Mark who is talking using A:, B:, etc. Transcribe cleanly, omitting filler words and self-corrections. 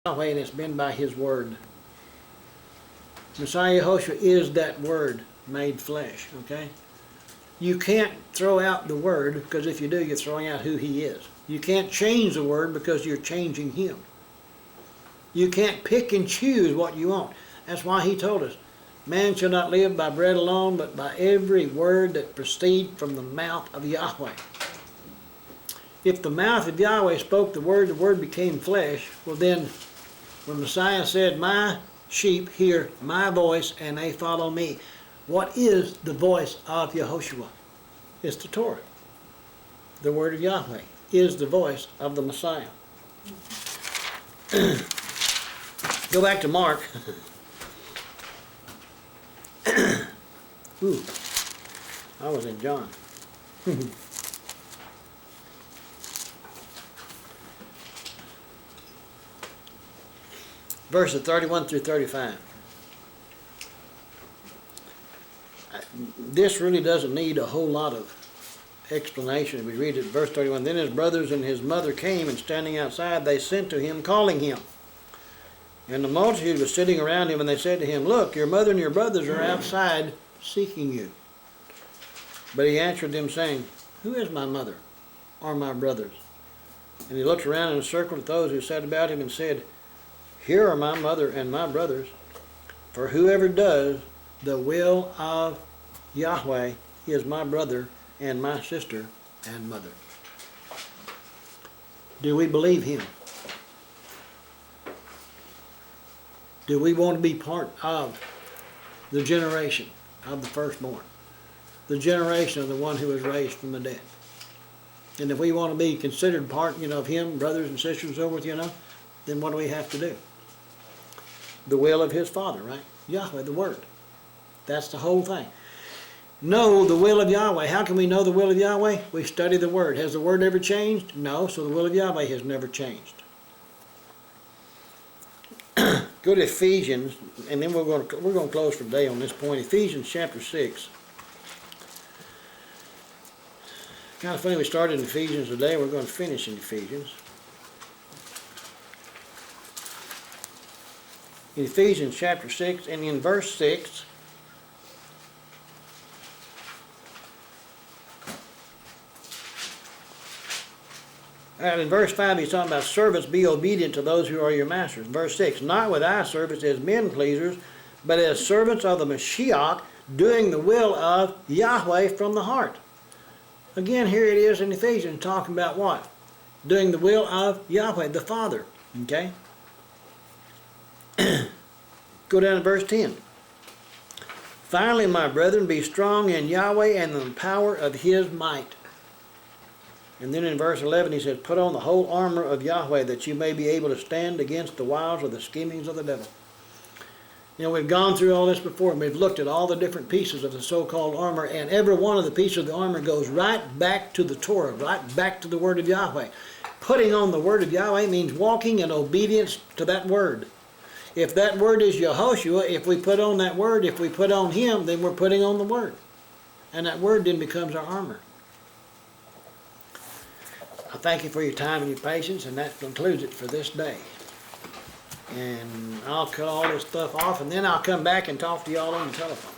A: Yahweh, and it's been by His word. Messiah Yahushua is that word made flesh, okay? You can't throw out the word, because if you do, you're throwing out who He is. You can't change the word because you're changing Him. You can't pick and choose what you want. That's why He told us, man shall not live by bread alone, but by every word that proceeds from the mouth of Yahweh. If the mouth of Yahweh spoke the word became flesh, well then, when Messiah said, my sheep hear my voice and they follow me, what is the voice of Yahushua? It's the Torah. The word of Yahweh is the voice of the Messiah. Go back to Mark. Ooh, I was in John. Verses 31 through 35. This really doesn't need a whole lot of explanation. If we read it, verse 31, then his brothers and his mother came, and standing outside, they sent to him, calling him. And the multitude was sitting around him, and they said to him, look, your mother and your brothers are outside seeking you. But he answered them, saying, who is my mother or my brothers? And he looked around in a circle at those who sat about him and said, here are my mother and my brothers, for whoever does the will of Yahweh is my brother and my sister and mother. Do we believe Him? Do we want to be part of the generation of the firstborn? The generation of the one who was raised from the dead? And if we want to be considered part, of Him, brothers and sisters and so forth, then what do we have to do? The will of His Father, right? Yahweh, the Word. That's the whole thing. Know the will of Yahweh. How can we know the will of Yahweh? We study the Word. Has the Word ever changed? No, so the will of Yahweh has never changed. Go to Ephesians, and then we're going to close for today on this point. Ephesians chapter 6. Kind of funny we started in Ephesians today. We're going to finish in Ephesians. In Ephesians chapter 6, and in verse 6, in verse 5 he's talking about servants, be obedient to those who are your masters. Verse 6, not with eye service as men pleasers, but as servants of the Mashiach, doing the will of Yahweh from the heart. Again, here it is in Ephesians talking about what? Doing the will of Yahweh, the Father. Okay? Go down to verse 10. Finally, my brethren, be strong in Yahweh and the power of His might. And then in verse 11 he says, put on the whole armor of Yahweh, that you may be able to stand against the wiles of the schemings of the devil. We've gone through all this before, and we've looked at all the different pieces of the so-called armor, and every one of the pieces of the armor goes right back to the Torah, right back to the Word of Yahweh. Putting on the Word of Yahweh means walking in obedience to that Word. If that Word is Yehoshua, if we put on that Word, if we put on Him, then we're putting on the Word. And that Word then becomes our armor. I thank you for your time and your patience, and that concludes it for this day. And I'll cut all this stuff off, and then I'll come back and talk to y'all on the telephone.